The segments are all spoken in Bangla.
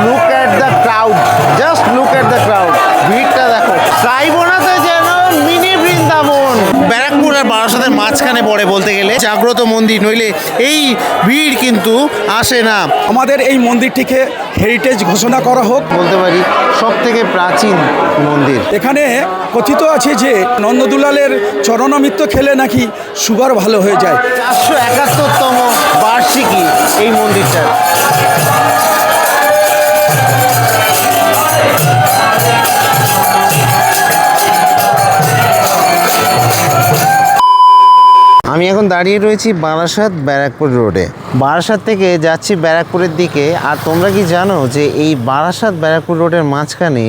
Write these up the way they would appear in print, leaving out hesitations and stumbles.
Look at the crowd, just look at the crowd. ভিড়টা দেখো, শ্রাইবনাতে যেন মিনি বৃন্দাবন। ব্যারাকপুর আর বারাসাতের মাঝখানে পড়ে বলতে গেলে জাগ্রত মন্দির, নইলে এই ভিড় কিন্তু আসে না। আমাদের এই মন্দিরটিকে হেরিটেজ ঘোষণা করা হোক। বলতে পারি সব থেকে প্রাচীন মন্দির। এখানে কথিত আছে যে নন্দদুলালের চরণামৃত্য খেলে নাকি সুগার ভালো হয়ে যায়। 471তম বার্ষিকী এই মন্দিরটার। আমি এখন দাঁড়িয়ে রয়েছি বারাসাত ব্যারাকপুর রোডে। বারাসাত থেকে যাচ্ছি ব্যারাকপুরের দিকে। আর তোমরা কি জানো যে এই বারাসাত ব্যারাকপুর রোডের মাঝখানে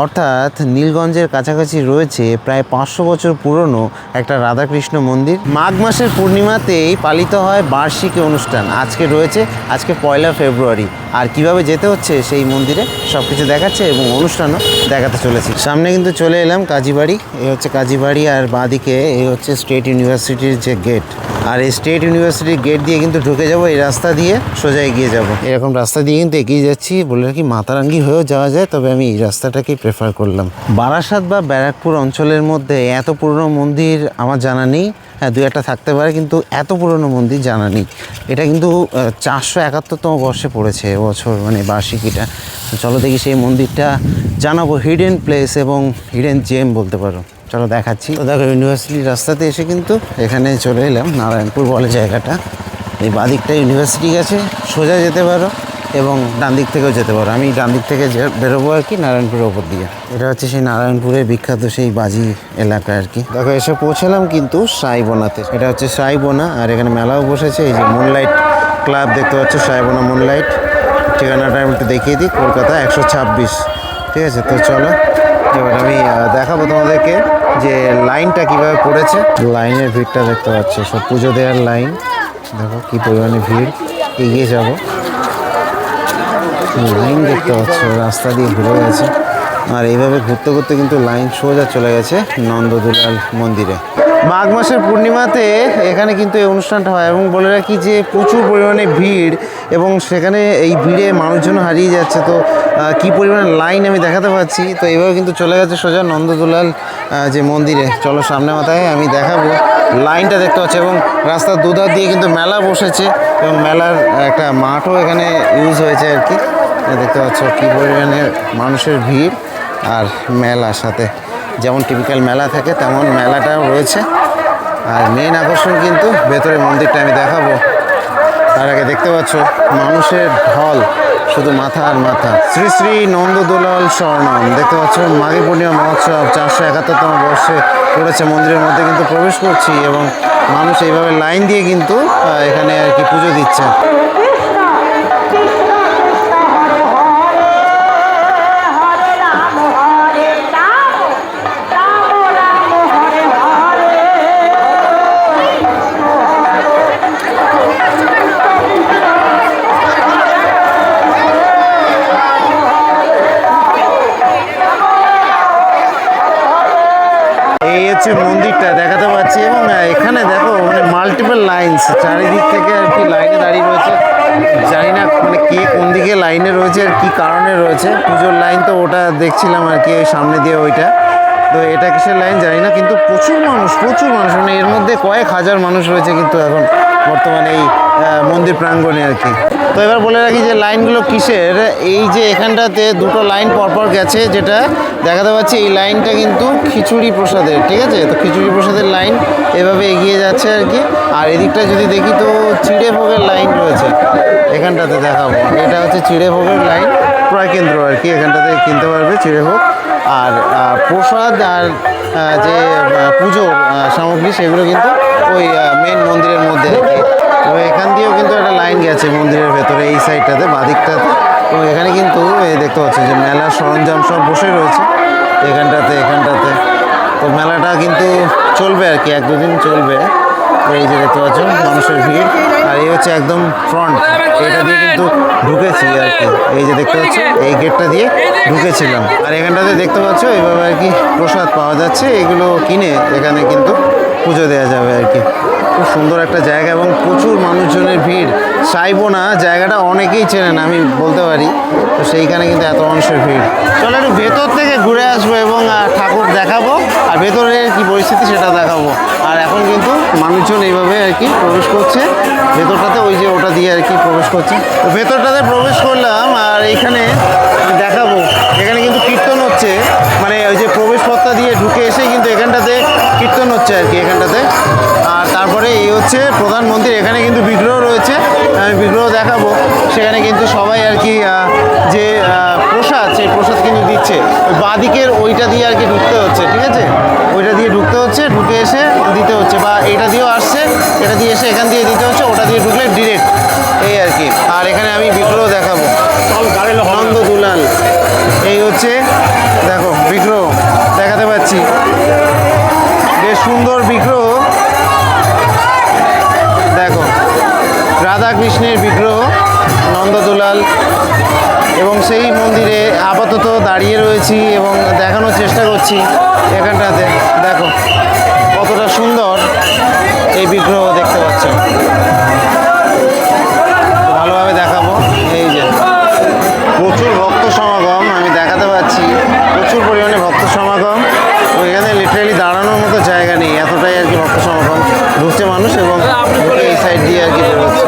অর্থাৎ নীলগঞ্জের কাছাকাছি রয়েছে প্রায় 500 বছর পুরনো একটা রাধাকৃষ্ণ মন্দির। মাঘ মাসের পূর্ণিমাতেই পালিত হয় বার্ষিকী অনুষ্ঠান। আজকে রয়েছে, আজকে 1 ফেব্রুয়ারি। আর কিভাবে যেতে হচ্ছে সেই মন্দিরে সব কিছু দেখাচ্ছে এবং অনুষ্ঠানও দেখাতে চলেছি। সামনে কিন্তু চলে এলাম কাজীবাড়ি। এই হচ্ছে কাজীবাড়ি, আর বাঁদিকে এই হচ্ছে স্টেট ইউনিভার্সিটির যে গেট। আর এই স্টেট ইউনিভার্সিটির গেট দিয়ে কিন্তু ঢুকে যাব, এই রাস্তা দিয়ে সোজা এগিয়ে যাব। এরকম রাস্তা দিয়ে কিন্তু এগিয়ে যাচ্ছি। বলে রাখি মাতারাঙ্গি হয়েও যাওয়া যায়, তবে আমি এই রাস্তাটাকেই প্রেফার করলাম। বারাসাত বা ব্যারাকপুর অঞ্চলের মধ্যে এত পুরনো মন্দির আমার জানা নেই। হ্যাঁ, 2-1টা থাকতে পারে, কিন্তু এত পুরনো মন্দির জানা নেই। এটা কিন্তু 471তম বর্ষে পড়েছে এবছর, মানে বার্ষিকীটা। চলো দেখি সেই মন্দিরটা জানাবো। হিডেন প্লেস এবং হিডেন জেম বলতে পারো। চলো দেখাচ্ছি। তো দেখো, ইউনিভার্সিটির রাস্তাতে এসে কিন্তু এখানে চলে এলাম। নারায়ণপুর বলে জায়গাটা। এই বাদিকটা ইউনিভার্সিটি গেছে, সোজা যেতে পারো এবং ডান দিক থেকেও যেতে পারো। আমি ডান দিক থেকে বেরোবো আর কি, নারায়ণপুরের ওপর দিয়ে। এটা হচ্ছে সেই নারায়ণপুরের বিখ্যাত সেই বাজি এলাকা আর কি। দেখো এসে পৌঁছালাম কিন্তু শ্রাইবনাতে। এটা হচ্ছে শ্রাইবনা, আর এখানে মেলাও বসেছে। এই যে মুনলাইট ক্লাব দেখতে পাচ্ছ, শ্রাইবনা মুনলাইট। ঠিকানাটা আমি একটু দেখিয়ে দিই, কলকাতা 126। ঠিক আছে, তো চলো এবার আমি দেখাবো তোমাদেরকে যে লাইনটা কিভাবে পড়েছে। লাইনের ভিড়টা দেখতে পাচ্ছ, সব পুজো দেওয়ার লাইন। দেখো কি পরিমাণে ভিড়। এগিয়ে যাবো, লাইন দেখতে পাচ্ছ, রাস্তা দিয়ে ঘুরে গেছে। আর এইভাবে ঘুরতে ঘুরতে কিন্তু লাইন সোজা চলে গেছে নন্দদুলাল মন্দিরে। মাঘ মাসের পূর্ণিমাতে এখানে কিন্তু এই অনুষ্ঠানটা হয়, এবং বলে রাখি যে প্রচুর পরিমাণে ভিড়, এবং সেখানে এই ভিড়ে মানুষজন হারিয়ে যাচ্ছে। তো কি পরিমাণে লাইন আমি দেখাতে পাচ্ছি। তো এইভাবে কিন্তু চলে গেছে সোজা নন্দদুলাল যে মন্দিরে। চলো সামনে মাথায় আমি দেখাবো। লাইনটা দেখতে পাচ্ছি, এবং রাস্তার দুধার দিয়ে কিন্তু মেলা বসেছে, এবং মেলার একটা মাঠও এখানে ইউজ হয়েছে আর কি। দেখতে পাচ্ছ কী পরিমাণে মানুষের ভিড়। আর মেলার সাথে যেমন টিপিক্যাল মেলা থাকে তেমন মেলাটাও রয়েছে। আর মেন আকর্ষণ কিন্তু ভেতরে মন্দিরটা আমি দেখাবো। তার আগে দেখতে পাচ্ছ মানুষের ঢল, শুধু মাথা আর মাথা। শ্রী শ্রী নন্দদুলাল স্বর্ণম দেখতে পাচ্ছ, মাঘী পূর্ণিমা মহোৎসব 471তম বর্ষে পড়েছে। মন্দিরের মধ্যে কিন্তু প্রবেশ করছি, এবং মানুষ এইভাবে লাইন দিয়ে কিন্তু এখানে আর কি পুজো দিচ্ছে। এই হচ্ছে মন্দিরটা দেখাতে পাচ্ছি, এবং এখানে দেখো মানে মাল্টিপল লাইনস চারিদিক থেকে আর কি লাইনে দাঁড়িয়ে রয়েছে। জানি না মানে কে কোন দিকে লাইনে রয়েছে আর কি কারণে রয়েছে। পুজোর লাইন তো ওটা দেখছিলাম আর কি, ওই সামনে দিয়ে ওইটা। তো এটা কিসের লাইন জানি না, কিন্তু প্রচুর মানুষ মানে এর মধ্যে কয়েক হাজার মানুষ রয়েছে কিন্তু এখন বর্তমানে এই মন্দির প্রাঙ্গণে আর কি। তো এবার বলে রাখি যে লাইনগুলো কিসের। এই যে এখানটাতে দুটো লাইন পরপর গেছে, যেটা দেখাতে পাচ্ছি এই লাইনটা কিন্তু খিচুড়ি প্রসাদের। ঠিক আছে, তো খিচুড়ি প্রসাদের লাইন এভাবে এগিয়ে যাচ্ছে আর কি। আর এদিকটা যদি দেখি তো চিড়ে ভোগের লাইন রয়েছে এখানটাতে, দেখাবো। এটা হচ্ছে চিড়ে ভোগের লাইন, ক্রয় কেন্দ্র আর কি। এখানটাতে কিনতে পারবে চিড়ে ভোগ। আর প্রসাদ আর যে পুজো সামগ্রী সেগুলো কিন্তু ওই মেন মন্দিরের মধ্যে আর কি। তো এখান দিয়েও কিন্তু একটা লাইন গেছে মন্দিরের ভেতরে, এই সাইডটাতে বাদিকটাতে। তো এখানে কিন্তু দেখতে পাচ্ছি যে মেলার সরঞ্জাম সব বসে রয়েছে এখানটাতে। তো মেলাটা কিন্তু চলবে আর কি, 1-2 দিন চলবে। এই যে দেখতে পাচ্ছ মানুষের ভিড়। আর এই হচ্ছে একদম ফ্রন্ট, এটা দিয়ে কিন্তু ঢুকেছি আর কি। এই যে দেখতে পাচ্ছ এই গেটটা দিয়ে ঢুকেছিলাম। আর এখানটাতে দেখতে পাচ্ছ এইভাবে আর কি প্রসাদ পাওয়া যাচ্ছে। এগুলো কিনে এখানে কিন্তু পুজো দেওয়া যাবে আর কি। খুব সুন্দর একটা জায়গা এবং প্রচুর মানুষজনের ভিড়। চাইবো না, জায়গাটা অনেকেই চেনেন আমি বলতে পারি, তো সেইখানে কিন্তু এত মানুষের ভিড়। চলো একটু ভেতর থেকে ঘুরে আসবো এবং ঠাকুর দেখাবো আর ভেতরের কি পরিস্থিতি সেটা দেখাবো। আর এখন কিন্তু মানুষজন এইভাবে আর কি প্রবেশ করছে ভেতরটাতে, ওই যে ওটা দিয়ে আর কি প্রবেশ করছে। তো ভেতরটাতে প্রবেশ করলাম আর এইখানে দেখাবো, এখানে কিন্তু কীর্তন হচ্ছে, মানে ওই যে প্রবেশপথটা দিয়ে ঢুকে এসে কিন্তু এখানটাতে কীর্তন হচ্ছে আর কি এখানটাতে। আর তারপরে এই হচ্ছে প্রধান মন্দির, এখানে কিন্তু বিগ্রহ রয়েছে, আমি বিগ্রহ দেখাবো। সেখানে কিন্তু সবাই আর কি যে প্রসাদ, সেই প্রসাদ কিন্তু দিচ্ছে। ওই বাঁদিকের ওইটা দিয়ে আর কি ঢুকতে হচ্ছে, ঠিক আছে, ওইটা দিয়ে ঢুকতে হচ্ছে, ঢুকে এসে দিতে হচ্ছে, বা এটা দিয়েও আসছে, এটা দিয়ে এসে এখান দিয়ে দিতে হচ্ছে, ওটা দিয়ে ঢুকলে ডিরেক্ট, এই আর কি। আর এখানে আমি বিগ্রহ দেখাবো, নন্দ দুলাল, এই হচ্ছে দেখো বিগ্রহ দেখাতে পাচ্ছি, বেশ সুন্দর বিগ্রহ। দেখো রাধা কৃষ্ণের বিগ্রহ, নন্দদুলাল। এবং সেই মন্দিরে আপাতত দাঁড়িয়ে রয়েছি এবং দেখানোর চেষ্টা করছি এখানটাতে। দেখো কতটা সুন্দর এই বিগ্রহ, দেখতে পাচ্ছ, ভালোভাবে দেখাবো। এই যে প্রচুর ভক্ত সমাগম, আমি দেখাতে পাচ্ছি প্রচুর পরিমাণে ভক্ত সমাগম। এখানে লিটারালি দাঁড়ানোর মতো জায়গা নেই, এতটাই আর কি ভক্ত সমাগম। ঢুকছে মানুষ এবং এই সাইড দিয়ে আর কি বেরোচ্ছে।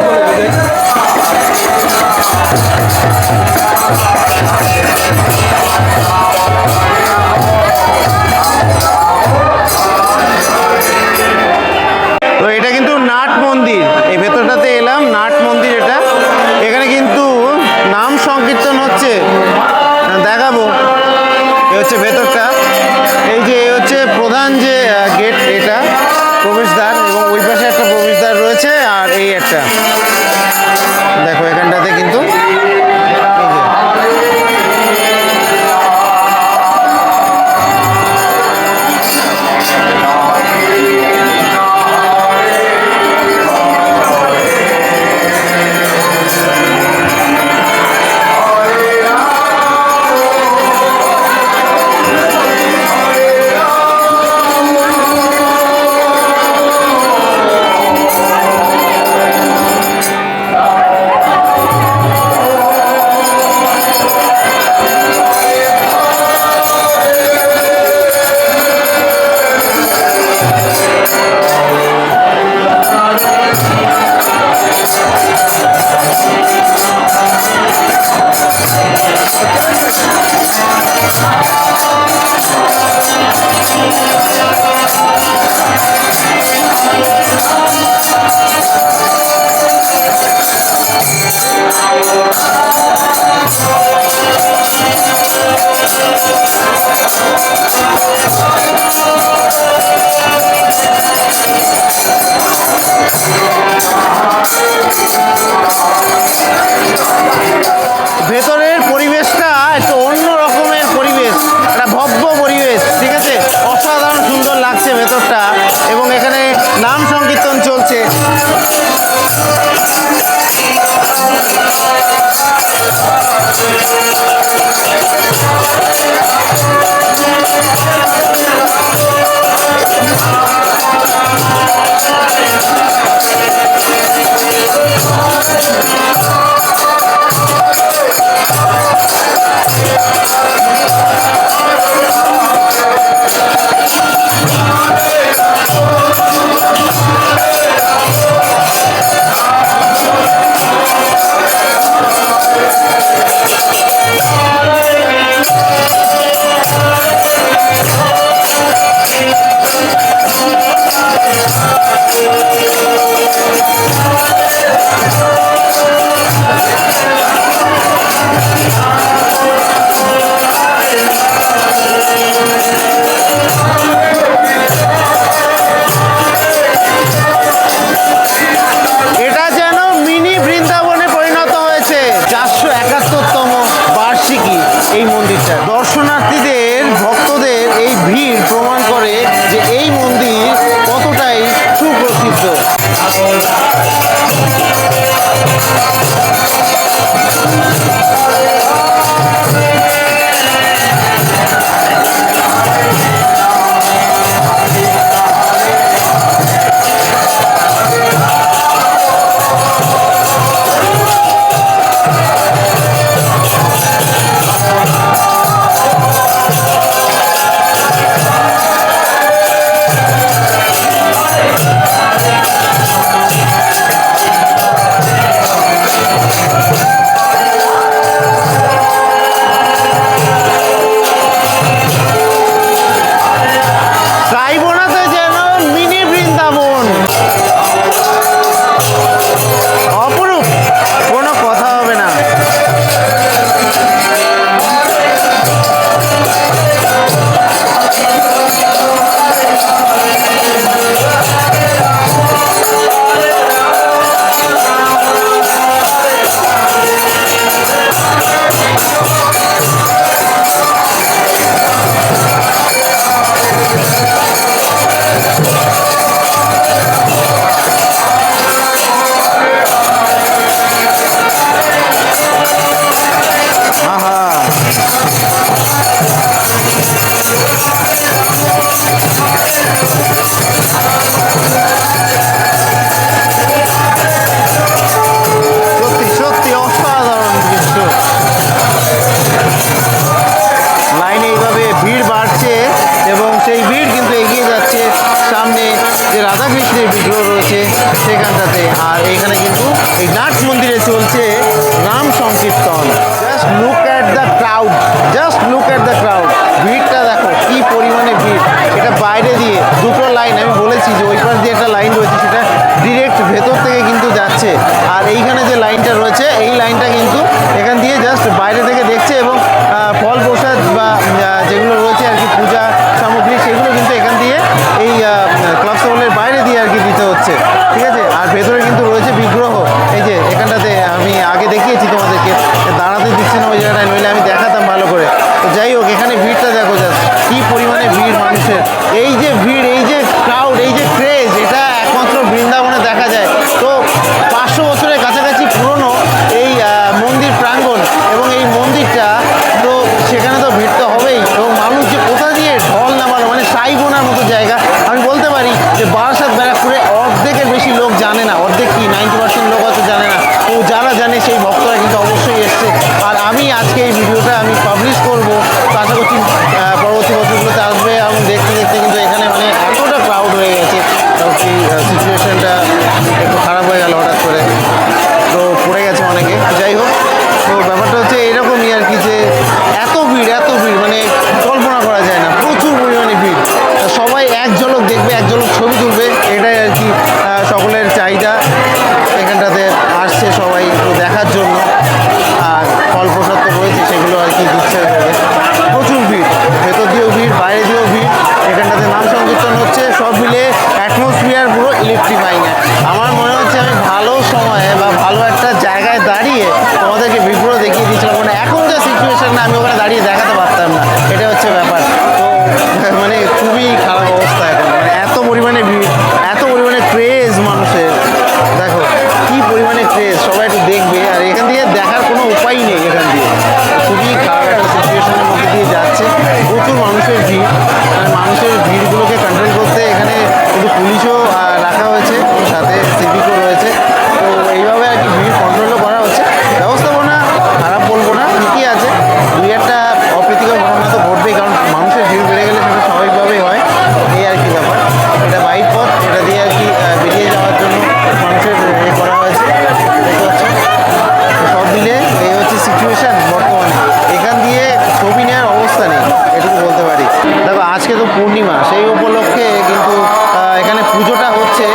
তো এটা কিন্তু নাট মন্দির, এই ভেতরটাতে এলাম, নাট মন্দির এটা। এখানে কিন্তু নাম সংকীর্তন হচ্ছে, দেখাবো। এ হচ্ছে ভেতরটা, এই যে এই হচ্ছে প্রধান যে গেট, এটা প্রবেশদ্বার, এবং ওই পাশে একটা প্রবেশদ্বার রয়েছে, আর এই একটা দেখো এখানটাতে কিন্তু এই যে ভেতরের পরিবেশটা একটু অন্য রকমের পরিবেশ, একটা ভব্য পরিবেশ, ঠিক আছে, অসাধারণ সুন্দর লাগছে ভেতরটা। এবং এখানে নাম সংকীর্তন চলছে। এই মন্দিরটা দর্শনার্থীদের, ভক্তদের এই ভিড় প্রমাণ করে যে এই মন্দির কতটাই সুপ্রসিদ্ধ। সেখানটাতে। আর এইখানে কিন্তু এই নাট মন্দিরে চলছে নাম সংকীর্তন। Just look at the crowd, just look at the crowd. ভিড়টা দেখো কি পরিমাণে ভিড়। এটা বাইরে দিয়ে দুটো লাইন, আমি বলেছি যে ওই পাশ দিয়ে একটা লাইন রয়েছে, সেটা ডিরেক্ট ভেতর থেকে কিন্তু যাচ্ছে। আর এইখানে যে লাইনটা রয়েছে এই লাইনটা কিন্তু এখান দিয়ে জাস্ট বাইরে থেকে দেখছে, এবং ফল প্রসাদ বা যেগুলো রয়েছে আর কি পূজা সামগ্রী, সেগুলো কিন্তু এখান দিয়ে এই ক্লাব স্টলের বাইরে দিয়ে আর কি দিতে হচ্ছে, ঠিক আছে। আর ভেতরে কিন্তু রয়েছে বিগ্রহ, এই যে এখানটাতে আমি আগে দেখিয়েছি তোমাদেরকে, দাঁড়াতে দিচ্ছে না ওই জায়গাটায়, নইলে আমি দেখাতাম ভালো করে। তো যাই হোক, এখানে ভিড়টা দেখো জাস্ট কী পরিমাণে ভিড় মানুষের। এই যে ভিড়, এই যে ক্রাউড, এই যে ক্রেজ, এটা একমাত্র বৃন্দাবনে দেখা যায়। তো 500 বছরের কাছাকাছি পুরনো এই মন্দির প্রাঙ্গণ, এবং এই মন্দিরটা, তো সেখানে তো ভিড় তো হবেই। এবং মানুষ যে কোথা দিয়ে ঢল নামালো, মানে সাই বোনার মতো জায়গা। আমি বলতে পারি যে বারাসাত ব্যারাকপুরে অর্ধেকের বেশি লোক জানে না, অর্ধেক কি 90% লোক হয়তো জানে না। তো যারা জানে সেই ভক্তরা কিন্তু অবশ্যই এসছে। আর আমি আজকে এই ভিডিওটা আমি পাবলিশ করবো, তো আশা করছি পরবর্তী বছরগুলোতে আসবে। এবং দেখতে দেখতে কিন্তু এখানে মানে এতটা ক্রাউড হয়ে গেছে, সিচুয়েশনটা একটু খারাপ হয়ে গেল হঠাৎ করে, তো পড়ে গেছে অনেকে। যাই হোক, তো ব্যাপারটা হচ্ছে এরকমই আর কি, যে এত ভিড় মানে কল্পনা করা যায় না, প্রচুর পরিমাণে ভিড়। সবাই এক ঝলক দেখবে, এক ঝলক ছবি তুলবে, এটাই আর কি সকলের চাহিদা। এখানটাতে আসছে সবাই একটু দেখার জন্য, আর ফল প্রসাদ তো রয়েছে, সেগুলো আর কি দিচ্ছে হবে। প্রচুর ভিড়, ভেতর দিয়েও ভিড়, বাইরে দিয়েও ভিড়। এখানটাতে নাম সংকীর্তন হচ্ছে, সব মিলে অ্যাটমসফিয়ার পুরো ইলেকট্রিফাইং। আমার মনে হচ্ছে আমি ভালো সময়ে বা ভালো একটা জায়গায় দাঁড়িয়ে তোমাদেরকে বিগ্রহ দেখিয়ে দিয়েছিলাম, মানে এখন যে সিচুয়েশন না, আমি ওখানে দাঁড়িয়ে দেখাতে পারতাম না, এটা হচ্ছে ব্যাপার। তো মানে খুবই খারাপ অবস্থা এখন, মানে এত পরিমাণে ভিড়, এত পরিমাণে ক্রেজ মানুষের। দেখো কি পরিমাণে ক্রেজ, সবাই একটু দেখবে। আর এখান দিয়ে দেখার কোনো উপায় নেই, এখান দিয়ে খুবই খারাপ একটা সিচুয়েশনের মধ্যে দিয়ে যাচ্ছে। প্রচুর মানুষের ভিড়, মানে মানুষের ভিড়গুলোকে কন্ট্রোল করতে এখানে কিন্তু পুলিশও রাখা হয়েছে, সাথে সিভিকও রয়েছে। তো এইভাবে আর কি ভিড় কন্ট্রোলও করা হচ্ছে। ব্যবস্থাপনা খারাপ বলবো না, ঠিকই আছে। দুই একটা অপ্রীতিকর ঘটনা তো ঘটবেই, কারণ মানুষের ভিড় বেড়ে গেলে সেটা স্বাভাবিকভাবেই হয়। এই আর কি ব্যাপার। এটা বাইক পথ, এটা দিয়ে আর কি বেরিয়ে যাওয়ার জন্য মানুষের করা হয়েছে, দেখতে পাচ্ছ। সব মিলে এই হচ্ছে সিচুয়েশান বর্তমানে। এখান দিয়ে ছবি নেওয়ার অবস্থা নেই, এটুকু বলতে পারি। দেখো আজকে তো পূর্ণিমা, সেই উপলক্ষে কিন্তু এখানে পুজোটা হচ্ছে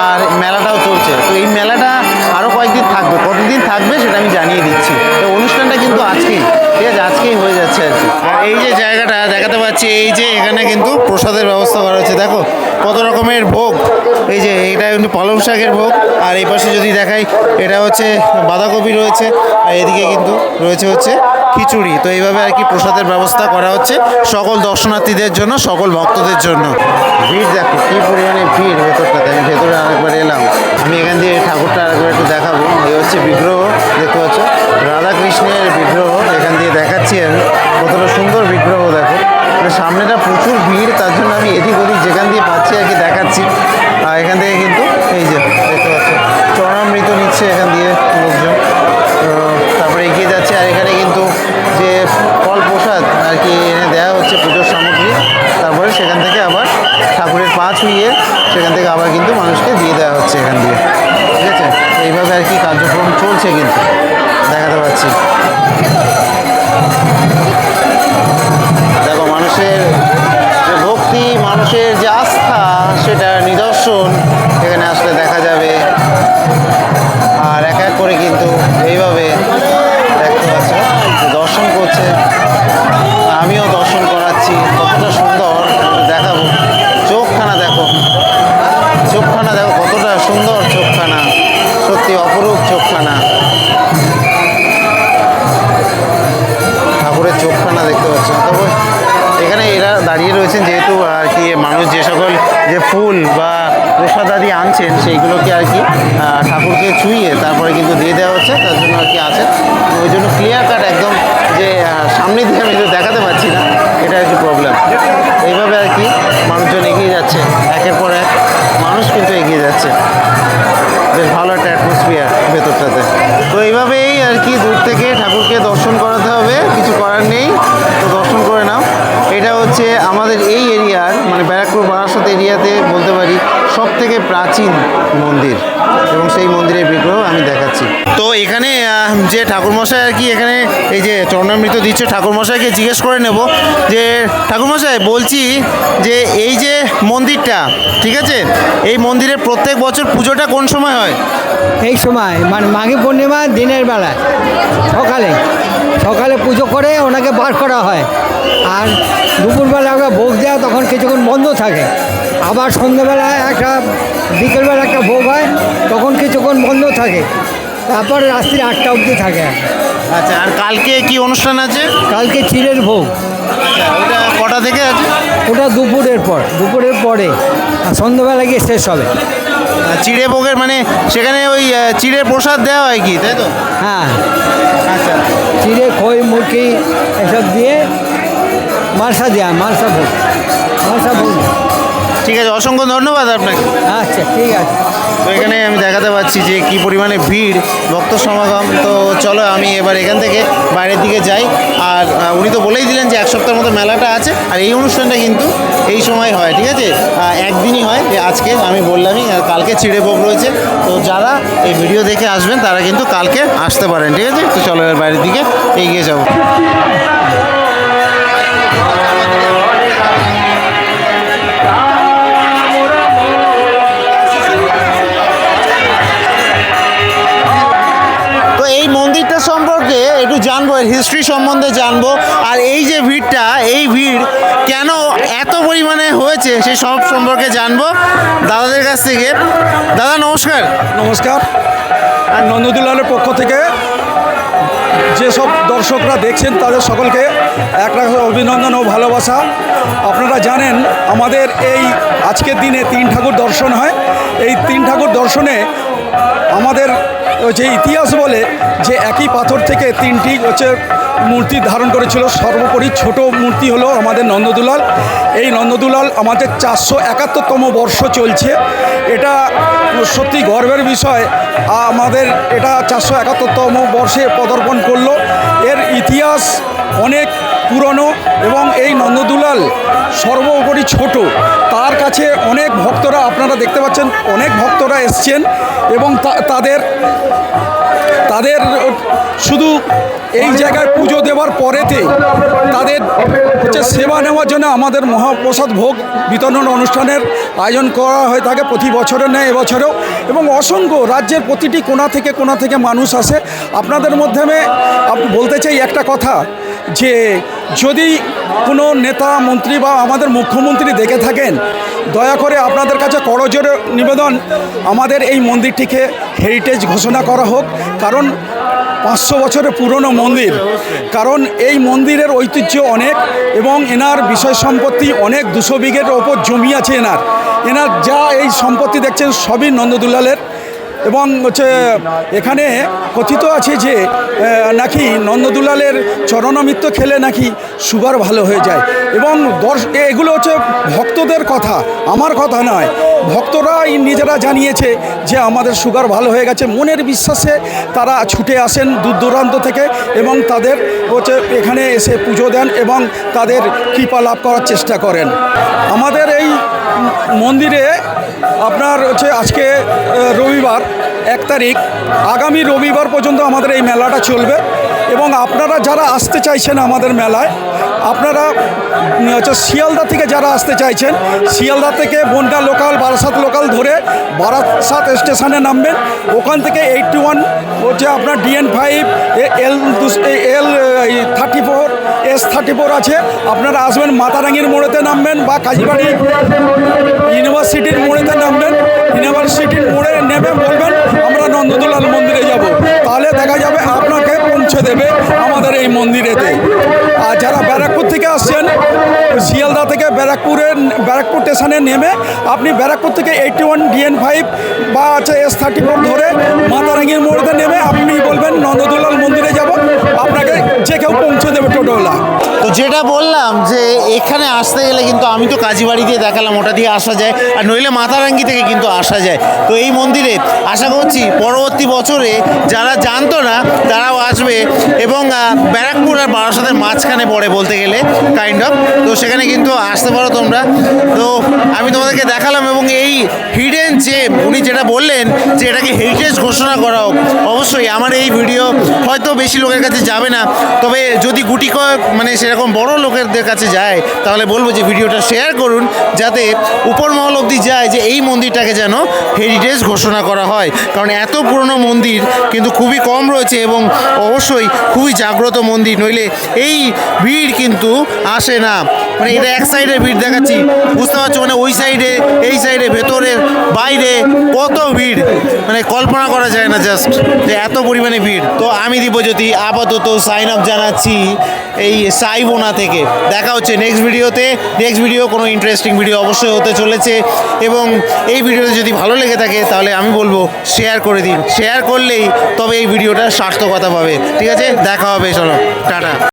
আর মেলাটাও চলছে। তো এই মেলাটা আরও কয়েকদিন থাকবে, কতদিন থাকবে সেটা আমি জানিয়ে দিচ্ছি। তো অনুষ্ঠানটা কিন্তু আজকেই, ঠিক আছে, আজকেই হয়ে যাচ্ছে আর কি। আর এই যে জায়গাটা দেখাতে পাচ্ছি, এই যে এখানে কিন্তু প্রসাদের ব্যবস্থা করা হচ্ছে। দেখো কত রকমের ভোগ, এই যে এটা কিন্তু পালং শাকের ভোগ, আর এই পাশে যদি দেখাই এটা হচ্ছে বাঁধাকপি রয়েছে, আর এদিকে কিন্তু রয়েছে হচ্ছে খিচুড়ি। তো এইভাবে আর কি প্রসাদের ব্যবস্থা করা হচ্ছে সকল দর্শনার্থীদের জন্য, সকল ভক্তদের জন্য। ভিড় দেখো কী পরিমাণে ভিড় ভেতরটাতে। আমি ভেতরে আরেকবার এলাম, আমি এখান দিয়ে ঠাকুরটা আরেকবার একটু দেখাবো। এই হচ্ছে বিগ্রহ, দেখতে পাচ্ছ রাধাকৃষ্ণের বিগ্রহ, এখান দিয়ে দেখাচ্ছি আমি। কতটা সুন্দর বিগ্রহ দেখো। সামনেটা প্রচুর ভিড়, তার জন্য আমি এদিক ওদিক যেখান দিয়ে পাচ্ছি আর কি দেখাচ্ছি। আর এখান থেকে কিন্তু এই যে দেখতে পাচ্ছ চরণামৃত নিচ্ছে এখান দিয়ে লোকজন। তারপরে এগিয়ে যাচ্ছে, আর এখানে কিন্তু যে ফল প্রসাদ আর কি এনে দেওয়া হচ্ছে, পুজোর সামগ্রী। তারপরে সেখান থেকে আবার ঠাকুরের পা ছুঁয়ে সেখান থেকে আবার কিন্তু মানুষকে দিয়ে দেওয়া হচ্ছে এখান দিয়ে, ঠিক আছে। এইভাবে আর কি কার্যক্রম চলছে, কিন্তু দেখাতে পাচ্ছি। দেখো মানুষের যে ভক্তি, মানুষের যে আস্থা, সেটা নিদর্শন এখানে আসলে দেখা যাবে। আর এক এক করে কিন্তু এইভাবে দেখতে পাচ্ছ দর্শন করছে, আমিও দর্শন করাচ্ছি। কতটা সুন্দর দেখাবো, চোখখানা দেখো, চোখখানা দেখো কতটা সুন্দর চোখখানা, সত্যি অপরূপ চোখখানা। ঠাকুরের চোখখানা দেখতে পাচ্ছ। তবে এখানে এরা দাঁড়িয়ে রয়েছেন, যেহেতু আর কি মানুষ যে সকল যে ফুল বা প্রসাদ আদি আনছেন, সেইগুলোকে আর কি ঠাকুরকে ছুঁয়ে তারপরে কিন্তু দিয়ে দেওয়া হচ্ছে, তার জন্য আর কি আছে। ওই জন্য ক্লিয়ার কাট একদম যে সামনে দিয়ে আমি তো দেখাতে পারছি না, এটা আর কি প্রবলেম। এইভাবে আর কি মানুষজন এগিয়ে যাচ্ছে, একের পর এক মানুষ কিন্তু এগিয়ে যাচ্ছে। বেশ ভালো একটা অ্যাটমসফিয়ার ভেতরটাতে। তো এইভাবেই আর কি দূর থেকে ঠাকুরকে দর্শন করাতে হবে, কিছু করার নেই। তো দর্শন করে নাও। এটা হচ্ছে আমাদের এই এরিয়ার, মানে ব্যারাকপুর বারাসাত এরিয়াতে বলতে পারি সব থেকে প্রাচীন মন্দির এবং সেই মন্দিরের বিগ্রহ আমি দেখাচ্ছি। তো এখানে যে ঠাকুরমশাই আর কি এখানে এই যে চরণামৃত দিচ্ছে, ঠাকুরমশাইকে জিজ্ঞেস করে নেব যে ঠাকুরমশাই বলছি যে এই যে মন্দিরটা, ঠিক আছে, এই মন্দিরে প্রত্যেক বছর পুজোটা কোন সময় হয়? এই সময় মানে মাঘী পূর্ণিমা দিনের বেলায় সকালে সকালে পুজো করে ওনাকে বার করা হয়, আর দুপুরবেলা আমরা ভোগ দেওয়া তখন কিছুক্ষণ বন্ধ থাকে, আবার সন্ধ্যেবেলায় একটা বিকেলবেলা একটা ভোগ হয় তখন কিছুক্ষণ বন্ধ থাকে, তারপর রাত্রি 8টা অবধি থাকে। আচ্ছা, আর কালকে কি অনুষ্ঠান আছে? কালকে চিড়ের ভোগ, আচ্ছা, ওটা কটা থেকে আছে? ওটা দুপুরের পরে, আর সন্ধ্যেবেলা গিয়ে শেষ হবে। আর চিড়ে ভোগের মানে সেখানে ওই চিড়ের প্রসাদ দেওয়া হয় কি, তাই তো? হ্যাঁ, আচ্ছা, চিড়ে খই মুরগি এসব দিয়ে মালসা দেওয়া, মালসা ভোগ। ঠিক আছে, অসংখ্য ধন্যবাদ আপনাকে। আচ্ছা, ঠিক আছে। তো এখানে আমি দেখাতে পাচ্ছি যে কি পরিমাণে ভিড়, ভক্ত সমাগম। তো চলো আমি এবার এখান থেকে বাইরের দিকে যাই। আর উনি তো বলেই দিলেন যে এক সপ্তাহের মতো মেলাটা আছে, আর এই অনুষ্ঠানটা কিন্তু এই সময় হয়, ঠিক আছে, একদিনই হয়, যে আজকে আমি বললামই, আর কালকে চিড়ে ভোগ রয়েছে। তো যারা এই ভিডিও দেখে আসবেন তারা কিন্তু কালকে আসতে পারেন, ঠিক আছে। তো চলো এবার বাইরের দিকে এগিয়ে যাবো। এই মন্দিরটা সম্পর্কে একটু জানবো, এর হিস্ট্রি সম্বন্ধে জানবো, আর এই যে ভিড়টা, এই ভিড় কেন এত পরিমাণে হয়েছে সেই সব সম্পর্কে জানবো দাদাদের কাছ থেকে। দাদা নমস্কার। নমস্কার। আর নন্দদুলালের পক্ষ থেকে যেসব দর্শকরা দেখছেন তাদের সকলকে একটা অভিনন্দন ও ভালোবাসা। আপনারা জানেন আমাদের এই আজকের দিনে 3 ঠাকুর দর্শন হয়। এই 3 ঠাকুর দর্শনে আমাদের যে ইতিহাস বলে যে একই পাথর থেকে 3টি মূর্তি ধারণ করেছিল। সর্বোপরি ছোট মূর্তি হলো আমাদের নন্দদুলাল। এই নন্দদুলাল আমাদের 471তম বর্ষ চলছে। এটা সত্যি গর্বের বিষয়। আমাদের এটা 471তম বর্ষে পদার্পণ করলো। এর ইতিহাস অনেক পুরনো এবং এই নন্দদুলাল সর্বোপরি ছোট, তার কাছে অনেক ভক্তরা, আপনারা দেখতে পাচ্ছেন অনেক ভক্তরা এসছেন এবং তাদের শুধু এই জায়গায় পুজো দেওয়ার পরেতে তাদের সেবা নেওয়ার জন্য আমাদের মহাপ্রসাদ ভোগ বিতরণ অনুষ্ঠানের আয়োজন করা হয়ে থাকে প্রতি বছরের ন্যায় এবছরেও, এবং অসংখ্য রাজ্যের প্রতিটি কোণা থেকে মানুষ আসে। আপনাদের মাধ্যমে বলতে চাই একটা কথা, যে যদি কোনো নেতা মন্ত্রী বা আমাদের মুখ্যমন্ত্রী দেখে থাকেন, দয়া করে আপনাদের কাছে করজোড়ে নিবেদন আমাদের এই মন্দিরটিকে হেরিটেজ ঘোষণা করা হোক। কারণ 500 বছরের পুরনো মন্দির, কারণ এই মন্দিরের ঐতিহ্য অনেক এবং এনার বিষয় সম্পত্তি অনেক, 200 বিঘের ওপর জমি আছে এনার যা এই সম্পত্তি দেখছেন সবই নন্দদুলালের। এবং এখানে কথিত আছে যে নাকি নন্দদুলালের চরণামৃত খেলে নাকি সুগার ভালো হয়ে যায়, এবং এগুলো ভক্তদের কথা, আমার কথা নয়। ভক্তরাই নিজেরা জানিয়েছে যে আমাদের সুগার ভালো হয়ে গেছে। মনের বিশ্বাসে তারা ছুটে আসেন দূর দূরান্ত থেকে এবং তাদের এখানে এসে পুজো দেন এবং তাদের কৃপা লাভ করার চেষ্টা করেন। আমাদের এই মন্দিরে আপনার আজকে রবিবার 1 তারিখ, আগামী রবিবার পর্যন্ত আমাদের এই মেলাটা চলবে। এবং আপনারা যারা আসতে চাইছেন আমাদের মেলায়, আপনারা শিয়ালদা থেকে যারা আসতে চাইছেন, শিয়ালদা থেকে বনগাঁ লোকাল, বারাসাত লোকাল ধরে বারাসাত স্টেশনে নামবেন। ওখান থেকে 81 আপনার DN5 L34 S34 আছে, আপনারা আসবেন। মাতারাঙ্গির মোড়েতে নামবেন বা কাজীবাড়ি ইউনিভার্সিটির মোড়েতে নামবেন। ইউনিভার্সিটির মোড়ে নেমে বলবেন আমরা নন্দদুলাল মন্দিরে যাব, তাহলে দেখা যাবে আপনাকে পৌঁছে দেবে আমাদের এই মন্দিরেতে। আর যারা ব্যারাকপুর থেকে আসছেন, শিয়ালদা থেকে ব্যারাকপুর স্টেশনে নেমে আপনি ব্যারাকপুর থেকে 81 DN5 বা S34 ধরে মাতারাঙ্গির মোড়েতে নেমে আপনি বলবেন নন্দদুলাল মন্দিরে যাব, আপনাকে যে কেউ পৌঁছে দেবে টোটোওয়ালা। তো যেটা বললাম যে এখানে আসতে গেলে কিন্তু আমি তো কাজীবাড়ি দিয়ে দেখালাম, ওটা দিয়ে আসা যায়, আর নইলে মাতারাঙ্গি থেকে কিন্তু আসা যায়। তো এই মন্দিরে আশা করছি পরবর্তী বছরে যারা জানতো না তারাও আসবে, এবং ব্যারাকপুর আর বারাসাতের মাঝখানে পড়ে বলতে গেলে কাইন্ড অফ, তো সেখানে কিন্তু আসতে পারো তোমরা। তো আমি তোমাদেরকে দেখালাম, এবং এই হিডেন জেম উনি যেটা বললেন যে এটাকে হেরিটেজ ঘোষণা করা হোক, অবশ্যই আমার এই ভিডিও হয়তো বেশি লোকের কাছে যাবে না, তবে যদি গুটি কয়েক মানে সেরকম বড় লোকেদের কাছে যায় তাহলে বলবো যে ভিডিওটা শেয়ার করুন, যাতে উপর মহল অবধি যায় যে এই মন্দিরটাকে যেন হেরিটেজ ঘোষণা করা হয়। কারণ এত পুরনো মন্দির কিন্তু খুবই কম রয়েছে, এবং অবশ্যই খুবই জাগ্রত মন্দির, নইলে এই ভিড় কিন্তু আসে না। মানে এটা এক সাইডে ভিড় দেখাচ্ছি, বুঝতে পারছো, মানে ওই সাইডে এই সাইডে ভেতরে বাইরে কত ভিড়, মানে কল্পনা করা যায় না জাস্ট যে এত পরিমাণে ভিড়। তো আমি দীপজ্যোতি আপাতত সাইন আপ জানাচ্ছি এই সাইবোনা থেকে। দেখা হচ্ছে নেক্সট ভিডিওতে। নেক্সট ভিডিও কোনো ইন্টারেস্টিং ভিডিও অবশ্যই হতে চলেছে, এবং এই ভিডিওতে যদি ভালো লেগে থাকে তাহলে আমি বলবো শেয়ার করে দিন। শেয়ার করলেই তবে এই ভিডিওটা সার্থকতা পাবে। ঠিক আছে, দেখা হবে, চলো টাটা।